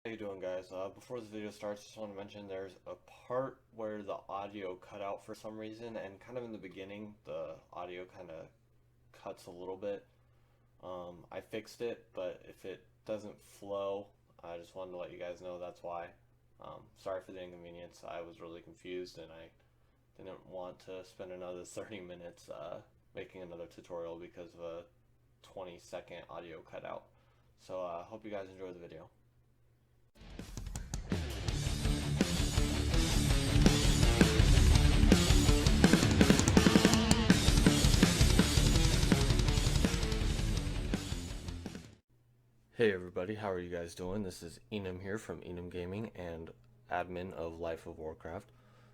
How you doing, guys? Before this video starts, just want to mention there's a part where the audio cut out for some reason, and kind of in the beginning the audio kind of cuts a little bit. I fixed it, but if it doesn't flow, I just wanted to let you guys know that's why. Sorry for the inconvenience. I was really confused, and I didn't want to spend another 30 minutes making another tutorial because of a 20-second audio cutout. So I hope you guys enjoy the video. Hey everybody, how are you guys doing? This is Enum here from Enum Gaming and admin of Life of Warcraft.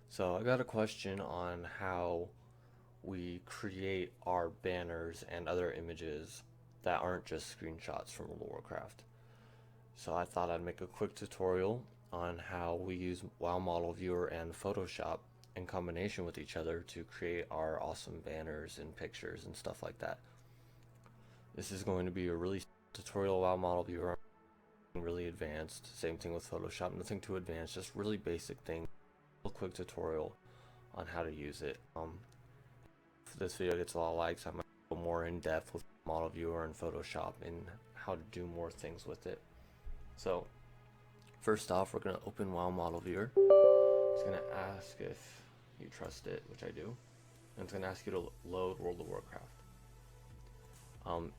So I got a question on how we create our banners and other images that aren't just screenshots from World of Warcraft. So I thought I'd make a quick tutorial on how we use WoW Model Viewer and Photoshop in combination with each other to create our awesome banners and pictures and stuff like that. This is going to be a really tutorial WoW Model Viewer, really advanced. Same thing with Photoshop, nothing too advanced, just really basic thing. A quick tutorial on how to use it. If this video gets a lot of likes, I might go more in depth with Model Viewer and Photoshop and how to do more things with it. So first off, we're going to open WoW Model Viewer. It's going to ask if you trust it, which I do, and it's going to ask you to load World of Warcraft.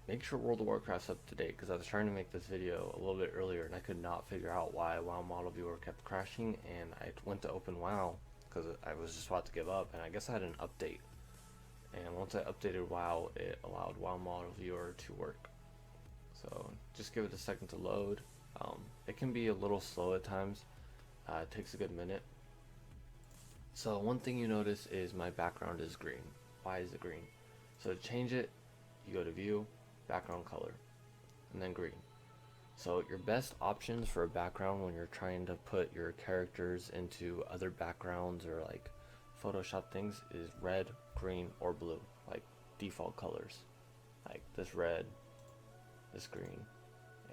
Make sure World of Warcraft's up to date, because I was trying to make this video a little bit earlier and I could not figure out why WoW Model Viewer kept crashing, and I went to open WoW because I was just about to give up, and I guess I had an update, and once I updated WoW it allowed WoW Model Viewer to work. So just give it a second to load. It can be a little slow at times. It takes a good minute. So one thing you notice is my background is green. Why is it green? So to change it, you go to view, background color, and then green. So your best options for a background when you're trying to put your characters into other backgrounds or like Photoshop things is red, green, or blue, like default colors. Like this red, this green,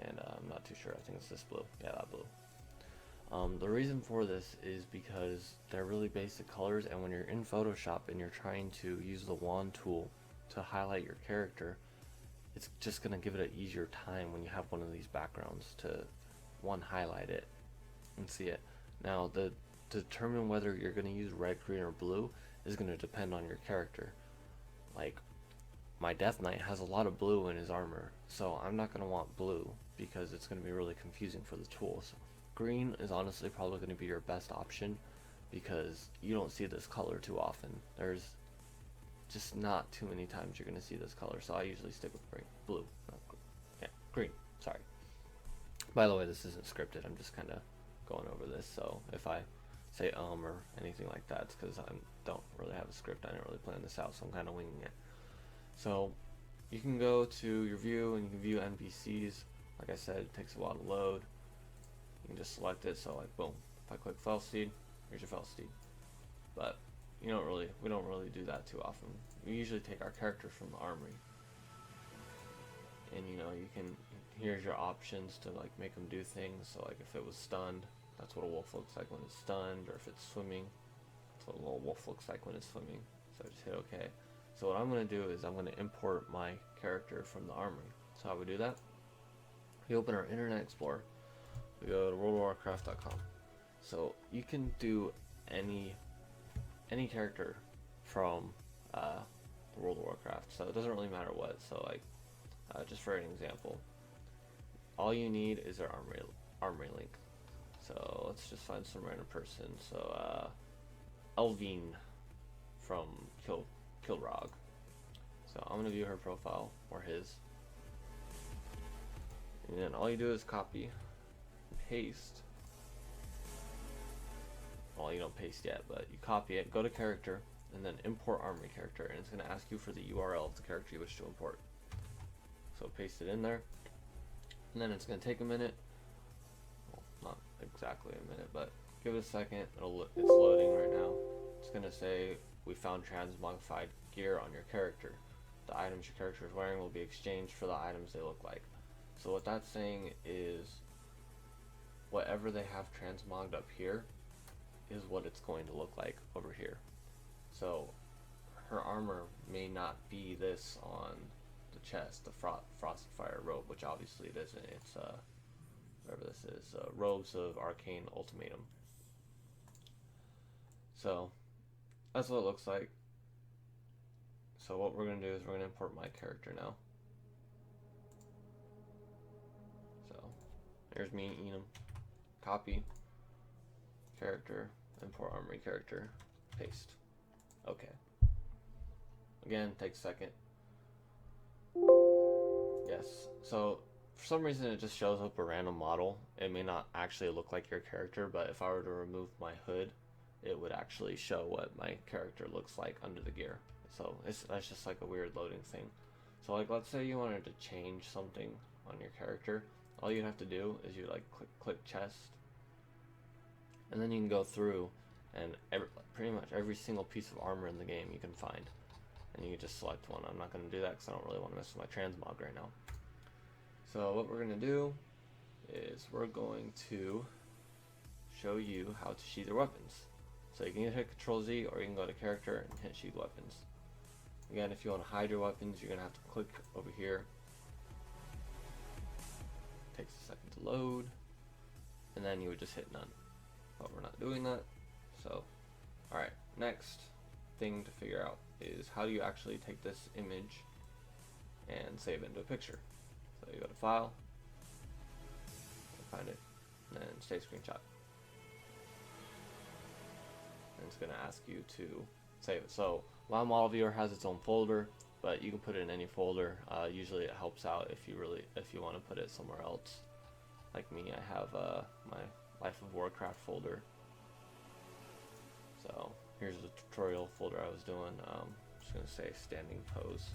and I'm not too sure, I think it's this blue. Yeah, that blue. The reason for this is because they're really basic colors, and when you're in Photoshop and you're trying to use the wand tool to highlight your character, it's just going to give it an easier time when you have one of these backgrounds to highlight it and see it. Now to determine whether you're going to use red, green, or blue is going to depend on your character. Like my Death Knight has a lot of blue in his armor, so I'm not going to want blue because it's going to be really confusing for the tool. So green is honestly probably going to be your best option because you don't see this color too often. There's just not too many times you're going to see this color, so I usually stick with green. Green, sorry. By the way, this isn't scripted, I'm just kind of going over this, so if I say or anything like that, it's because I don't really have a script. I didn't really plan this out, so I'm kind of winging it. So you can go to your view and you can view NPCs. Like I said, it takes a while to load. You can just select it, so like boom, if I click fell steed, here's your fell steed. But we don't really do that too often. We usually take our character from the armory, and you can, here's your options to like make them do things. So like if it was stunned, that's what a wolf looks like when it's stunned, or if it's swimming, that's what a little wolf looks like when it's swimming. So just hit OK. So what I'm going to do is I'm going to import my character from the armory. So how we do that? We open our Internet Explorer, we go to worldofwarcraft.com. So you can do any character from World of Warcraft, so it doesn't really matter what. So like just for an example, all you need is their armory link. So let's just find some random person. So Elvine from Kilrog. So I'm gonna view her profile or his, and then all you do is copy, paste. Well, you don't paste yet, but you copy it, go to character, and then import armory character, and it's going to ask you for the URL of the character you wish to import. So paste it in there, and then it's going to take a minute. Well, not exactly a minute, but give it a second. It's loading right now. It's going to say we found transmogrified gear on your character. The items your character is wearing will be exchanged for the items they look like. So what that's saying is whatever they have transmogged up here is what it's going to look like over here. So her armor may not be this on the chest, the Frosted Fire robe, which obviously it isn't. It's whatever this is, Robes of Arcane Ultimatum. So that's what it looks like. So what we're going to do is we're going to import my character now. So there's me, Enum. Copy, character, import armory character, paste. Okay. Again, takes a second. Yes. So for some reason it just shows up a random model. It may not actually look like your character, but if I were to remove my hood, it would actually show what my character looks like under the gear. So that's just like a weird loading thing. So like, let's say you wanted to change something on your character. All you have to do is you like click chest, and then you can go through and pretty much every single piece of armor in the game you can find, and you can just select one. I'm not going to do that because I don't really want to mess with my transmog right now. So what we're going to do is we're going to show you how to sheathe your weapons. So you can either hit Control Z or you can go to character and hit sheath weapons. Again, if you want to hide your weapons, you're going to have to click over here. Takes a second to load, and then you would just hit none. But we're not doing that. So, alright, next thing to figure out is how do you actually take this image and save it into a picture. So you go to File, find it, and then save screenshot. And it's going to ask you to save it. So WoW Model Viewer has its own folder, but you can put it in any folder. Usually it helps out if you want to put it somewhere else. Like me, I have my Life of Warcraft folder. So here's the tutorial folder I was doing. Just gonna say standing pose.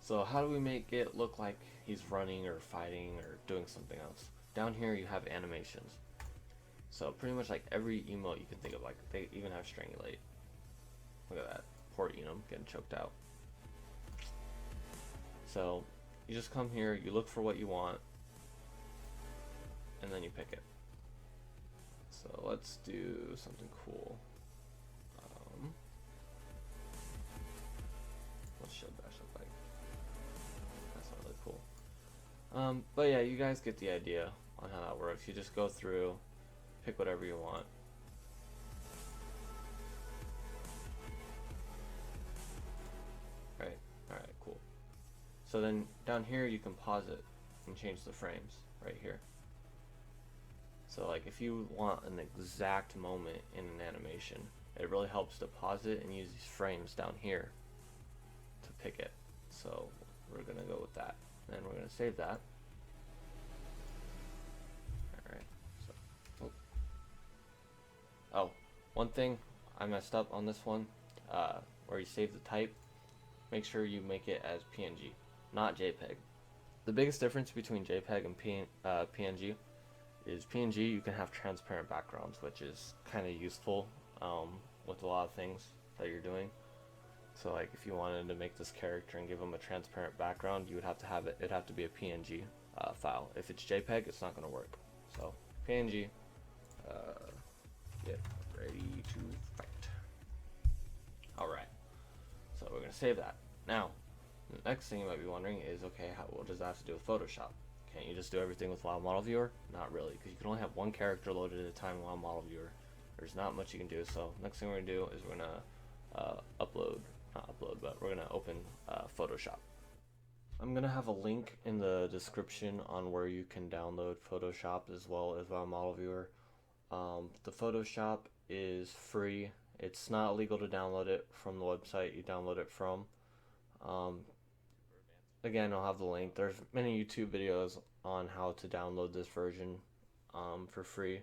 So how do we make it look like he's running or fighting or doing something else? Down here you have animations. So pretty much like every emote you can think of, like they even have strangulate. Look at that, poor Enum getting choked out. So you just come here, you look for what you want, and then you pick it. So let's do something cool. What's Shield Bash look like? That's not really cool. But yeah, you guys get the idea on how that works. You just go through, pick whatever you want. Right, alright, cool. So then down here you can pause it and change the frames right here. So like if you want an exact moment in an animation, it really helps to pause it and use these frames down here to pick it. So we're gonna go with that. And then we're gonna save that. Alright, so oh, one thing I messed up on this one, where you save the type, make sure you make it as PNG, not JPEG. The biggest difference between JPEG and PNG is PNG you can have transparent backgrounds, which is kind of useful with a lot of things that you're doing. So like if you wanted to make this character and give him a transparent background, you would have to have it, it'd have to be a PNG file. If it's JPEG, it's not going to work. So PNG, get ready to fight. Alright, so we're going to save that. Now, the next thing you might be wondering is, okay, what does that have to do with Photoshop? Can't you just do everything with WoW Model Viewer? Not really, because you can only have one character loaded at a time in WoW Model Viewer. There's not much you can do. So next thing we're going to do is we're going to we're going to open Photoshop. I'm going to have a link in the description on where you can download Photoshop as well as WoW Model Viewer. The Photoshop is free. It's not legal to download it from the website you download it from. Again, I'll have the link. There's many YouTube videos on how to download this version for free.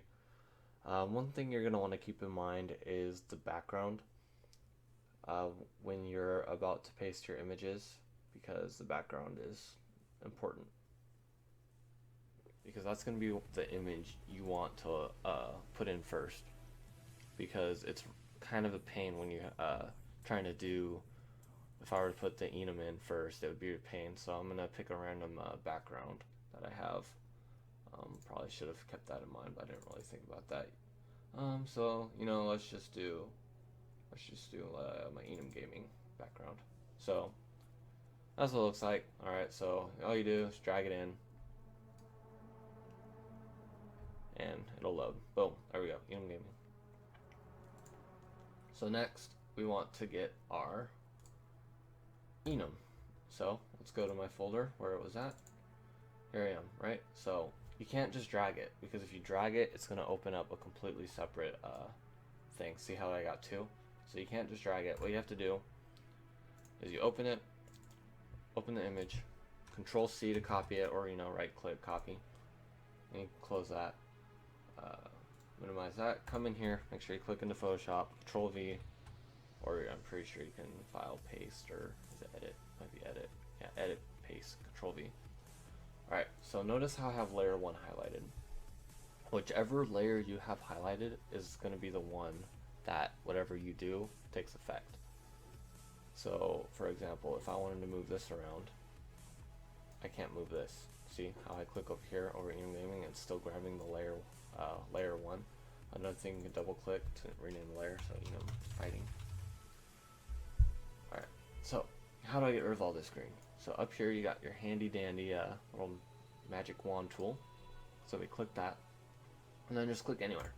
One thing you're going to want to keep in mind is the background when you're about to paste your images, because the background is important. Because that's going to be the image you want to put in first. Because it's kind of a pain when you're trying to do. If I were to put the Enum in first, it would be a pain. So I'm going to pick a random background that I have. really should have kept that in mind, but I didn't really think about that. So you know, let's just do my Enum Gaming background. So that's what it looks like. All right, so all you do is drag it in, and it'll load. Boom, there we go, Enum Gaming. So next, we want to get our Enum. So let's go to my folder where it was at. Here I am, right? So you can't just drag it, because if you drag it, it's going to open up a completely separate thing. See how I got two? So you can't just drag it. What you have to do is you open it, open the image, Control C to copy it, or right click copy, and you close that, minimize that, come in here, make sure you click into Photoshop, Control V, or I'm pretty sure you can file paste, or is it edit? Might be edit. Yeah, edit, paste, Control V. Alright, so notice how I have layer 1 highlighted. Whichever layer you have highlighted is going to be the one that whatever you do takes effect. So, for example, if I wanted to move this around, I can't move this. See how I click over here over Enum Gaming, it's still grabbing the layer 1. Another thing, you can double click to rename the layer, so fighting. Alright, so how do I get rid of all this green? So up here you got your handy dandy little magic wand tool. So we click that, and then just click anywhere.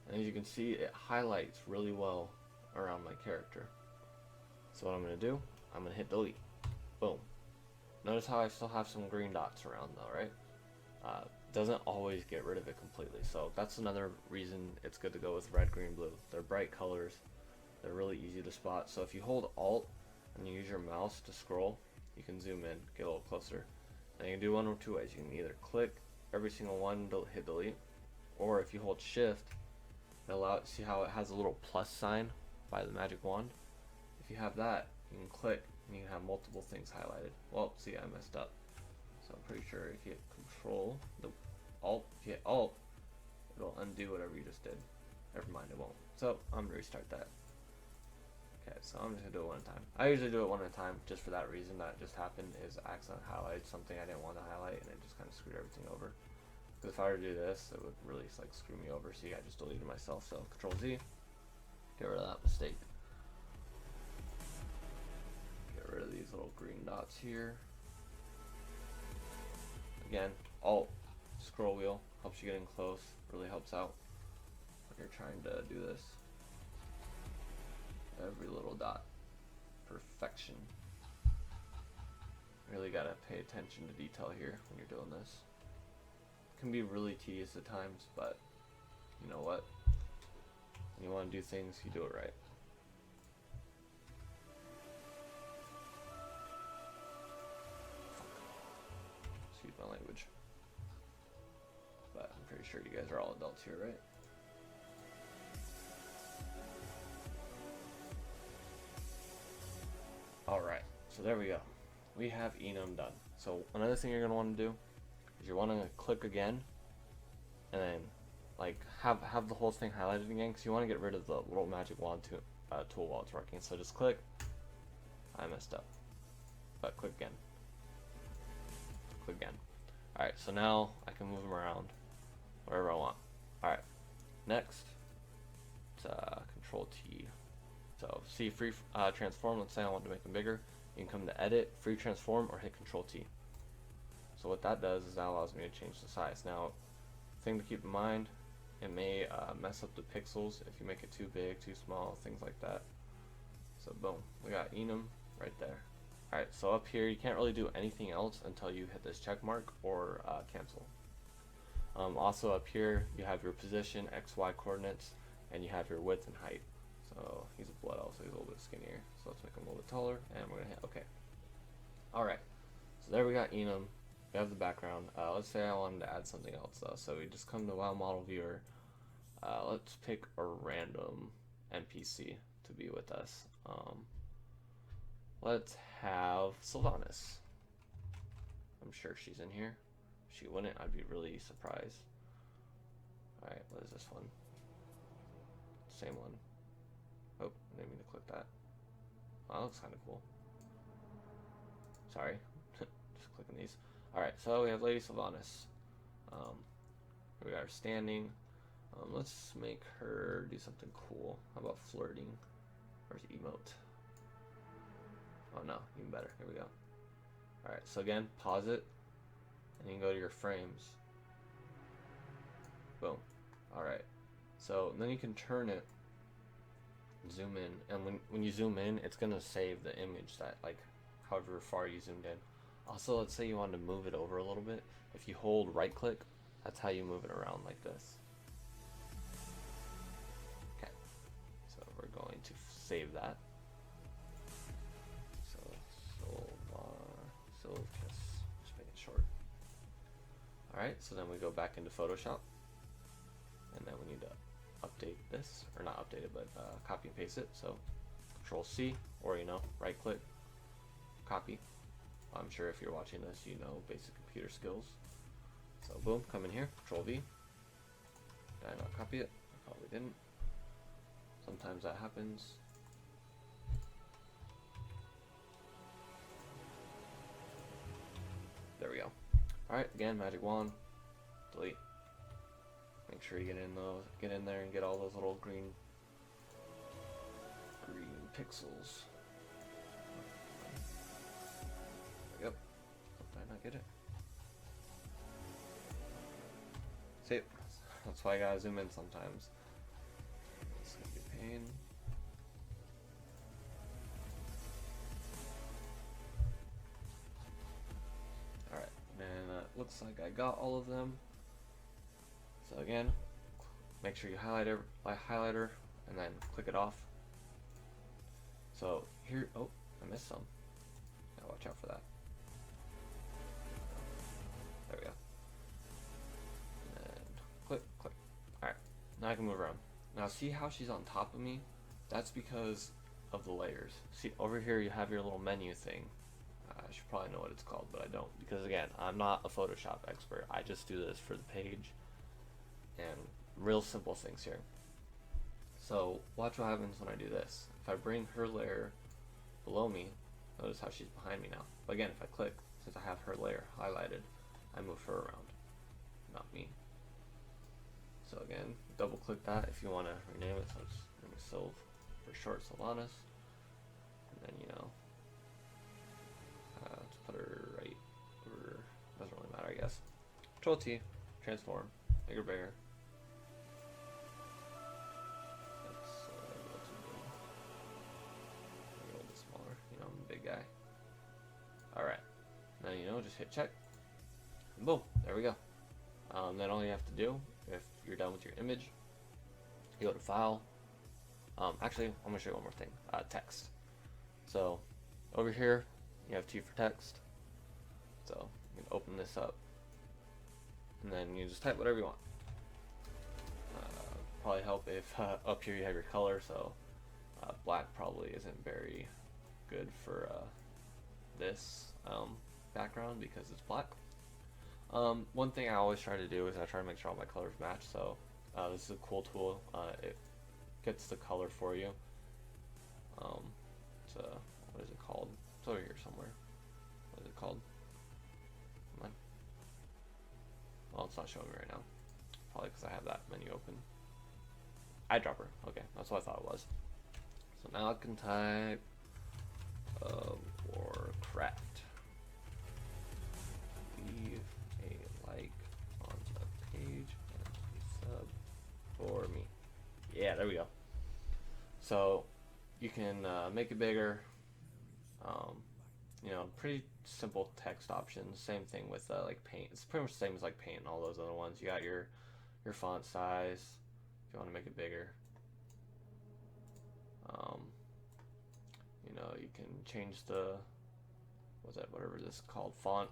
And as you can see, it highlights really well around my character. So what I'm going to do, I'm going to hit delete. Boom. Notice how I still have some green dots around though, right? Doesn't always get rid of it completely. So that's another reason it's good to go with red, green, blue. They're bright colors. They're really easy to spot. So if you hold Alt and you use your mouse to scroll, you can zoom in, get a little closer. And you can do one or two ways. You can either click every single one, hit delete, or if you hold Shift, see how it has a little plus sign by the magic wand? If you have that, you can click and you can have multiple things highlighted. Well, see, I messed up. So I'm pretty sure if you hit Control, if you hit Alt, it'll undo whatever you just did. Never mind, it won't. So I'm gonna restart that. Okay, so I'm just gonna do it one at a time. I usually do it one at a time just for that reason. That just happened is I accidentally highlighted something I didn't want to highlight, and it just kind of screwed everything over. Because if I were to do this, it would really screw me over. See, I just deleted myself. So Control Z, get rid of that mistake. Get rid of these little green dots here. Again, Alt, scroll wheel, helps you get in close, really helps out when you're trying to do this. Every little dot, perfection. Really gotta pay attention to detail here when you're doing this. It can be really tedious at times, but you know what? When you want to do things, you do it right. Excuse my language. But I'm pretty sure you guys are all adults here, right? Alright, so there we go. We have Enum done. So another thing you're going to want to do is you're wanting to click again and then have the whole thing highlighted again, because you want to get rid of the little magic wand tool while it's working. So just click. I messed up. But click again. Click again. Alright, so now I can move them around wherever I want. Alright, next, Control T. So see free transform, let's say I want to make them bigger. You can come to edit, free transform, or hit Control T. So what that does is that allows me to change the size. Now, thing to keep in mind, it may mess up the pixels if you make it too big, too small, things like that. So boom, we got Enum right there. Alright, so up here you can't really do anything else until you hit this check mark or cancel. Also up here you have your position, XY coordinates, and you have your width and height. So he's a blood elf, so he's a little bit skinnier. So let's make him a little bit taller, and we're gonna hit OK. Alright, so there we got Enum. We have the background. Let's say I wanted to add something else though. So we just come to WoW Model Viewer. Let's pick a random NPC to be with us. Let's have Sylvanas. I'm sure she's in here. If she wouldn't, I'd be really surprised. Alright, what is this one? Same one. Oh, I didn't mean to click that. Oh, that looks kind of cool. Sorry. Just clicking these. Alright, so we have Lady Sylvanas. We got her standing. Let's make her do something cool. How about flirting? Where's emote? Oh no, even better. Here we go. Alright, so again, pause it, and you can go to your frames. Boom. Alright, so then you can turn it, zoom in, and when you zoom in, it's going to save the image that, like, however far you zoomed in. Also, let's say you want to move it over a little bit. If you hold right click, that's how you move it around like this. Okay, so we're going to save that. Just make it short. Alright, so then we go back into Photoshop, and then we need to update this, or not update it, but copy and paste it. So Control C, or right click, copy. I'm sure if you're watching this, you know basic computer skills. So boom, come in here, Control V. Did I not copy it? I probably didn't. Sometimes that happens. There we go. Alright, again, magic wand, delete. Make sure you get in there and get all those little green pixels. Yep. Did I not get it? See, that's why I gotta zoom in sometimes. It's gonna be a pain. Alright, and looks like I got all of them. So again, make sure you highlighter and then click it off. So here, oh, I missed some. Now watch out for that. There we go. And click. Alright, now I can move around. Now see how she's on top of me? That's because of the layers. See, over here you have your little menu thing. I should probably know what it's called, but I don't. Because again, I'm not a Photoshop expert. I just do this for the page. And real simple things here. So watch what happens when I do this. If I bring her layer below me, notice how she's behind me now. But again, if I click, since I have her layer highlighted, I move her around, not me. So again, double click that if you want to rename it. So it's going to be Sylv for short, Sylvanas. And then, let's put her right over, doesn't really matter, I guess. Control T, transform, make her bigger. Guy. Alright, then just hit check, and boom, there we go. Then all you have to do, if you're done with your image, you go to File. Actually, I'm going to show you one more thing. Text. So over here, you have T for text. So you can open this up, and then you just type whatever you want. Probably help if up here you have your color. So black probably isn't very good for this background because it's black. One thing I always try to do is I try to make sure all my colors match. So this is a cool tool. It gets the color for you. What is it called? It's over here somewhere. What is it called? Come on. Well, it's not showing me right now. Probably because I have that menu open. Eyedropper. Okay, that's what I thought it was. So now I can type Warcraft. Leave a like on the page and a sub for me. Yeah, there we go. So you can make it bigger. Pretty simple text options. Same thing with like Paint. It's pretty much the same as like Paint and all those other ones. You got your font size if you want to make it bigger. You can change the whatever this is called, font.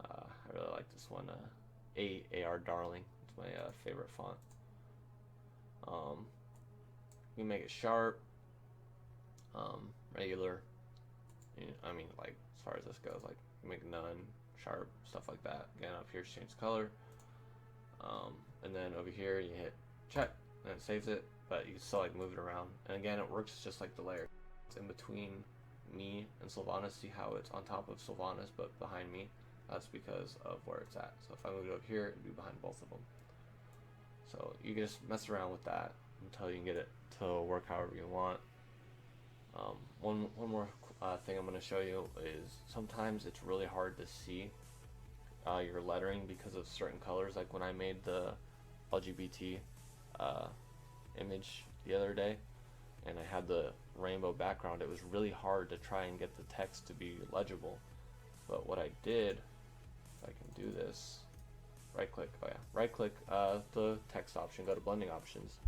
I really like this one, AR Darling. It's my favorite font. You can make it sharp, regular. Like as far as this goes, like you make none, sharp, stuff like that. Again, up here, change the color. And then over here, you hit check, and it saves it. But you can still like move it around. And again, it works just like the layer. It's in between me and Sylvanas. See how it's on top of Sylvanas, but behind me. That's because of where it's at. So if I moved it over here, it'd be behind both of them. So you can just mess around with that until you can get it to work however you want. One more thing I'm going to show you is sometimes it's really hard to see your lettering because of certain colors. Like when I made the LGBT image the other day and I had the rainbow background, it was really hard to try and get the text to be legible. But what I did, if I can do this, right click the text option, go to blending options,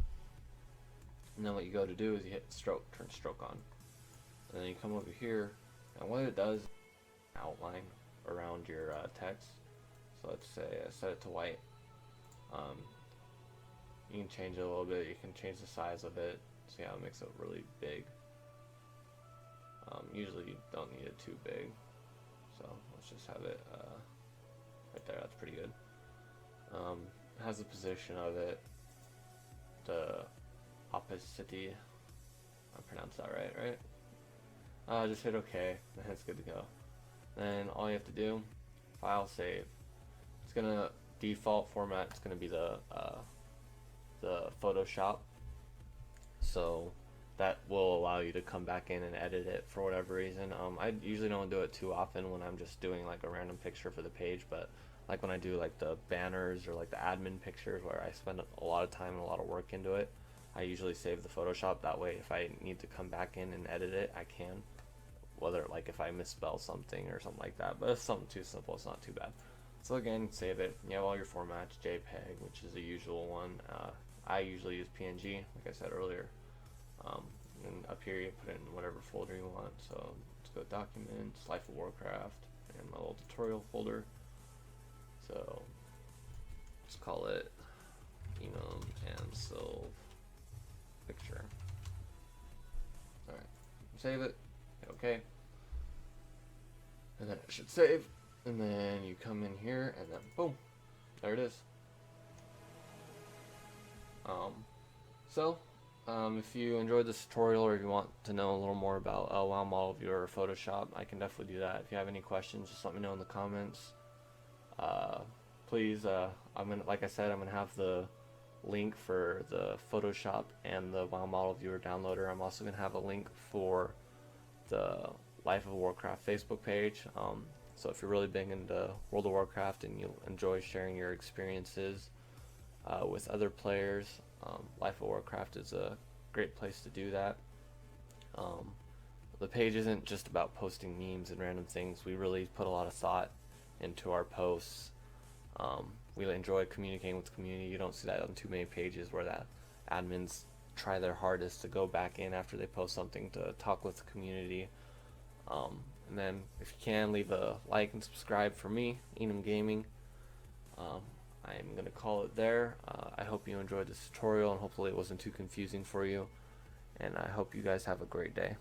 and then what you go to do is you hit stroke, turn stroke on, and then you come over here, and what it does is outline around your text. So let's say I set it to white. You can change it a little bit, you can change the size of it, see how it makes it really big. Usually you don't need it too big, so let's just have it right there. That's pretty good. It has the position of it, the opacity, I pronounced that right? Just hit OK, and it's good to go. Then all you have to do, file, save. It's gonna default format. It's gonna be the Photoshop, so that will allow you to come back in and edit it for whatever reason. I usually don't do it too often when I'm just doing like a random picture for the page, but like when I do like the banners or like the admin pictures where I spend a lot of time and a lot of work into it, I usually save the Photoshop. That way if I need to come back in and edit it, I can, whether like if I misspell something or something like that. But if it's something too simple, it's not too bad. So again, save it. You have all your formats, JPEG, which is the usual one. I usually use PNG, like I said earlier. And up here you put it in whatever folder you want. So let's go Documents, Life of Warcraft, and my little tutorial folder. So let's call it Enum and Sylve picture. Alright, save it, hit OK, and then it should save, and then you come in here and then boom, there it is. If you enjoyed this tutorial or if you want to know a little more about WoW Model Viewer or Photoshop, I can definitely do that. If you have any questions, just let me know in the comments. Please, like I said, I'm gonna have the link for the Photoshop and the WoW Model Viewer downloader. I'm also gonna have a link for the Life of Warcraft Facebook page. So if you're really big into World of Warcraft and you enjoy sharing your experiences with other players, Life of Warcraft is a great place to do that. The page isn't just about posting memes and random things. We really put a lot of thought into our posts. We enjoy communicating with the community. You don't see that on too many pages where that admins try their hardest to go back in after they post something to talk with the community. And then if you can, leave a like and subscribe for me, Enum Gaming. I'm going to call it there. I hope you enjoyed this tutorial and hopefully it wasn't too confusing for you. And I hope you guys have a great day.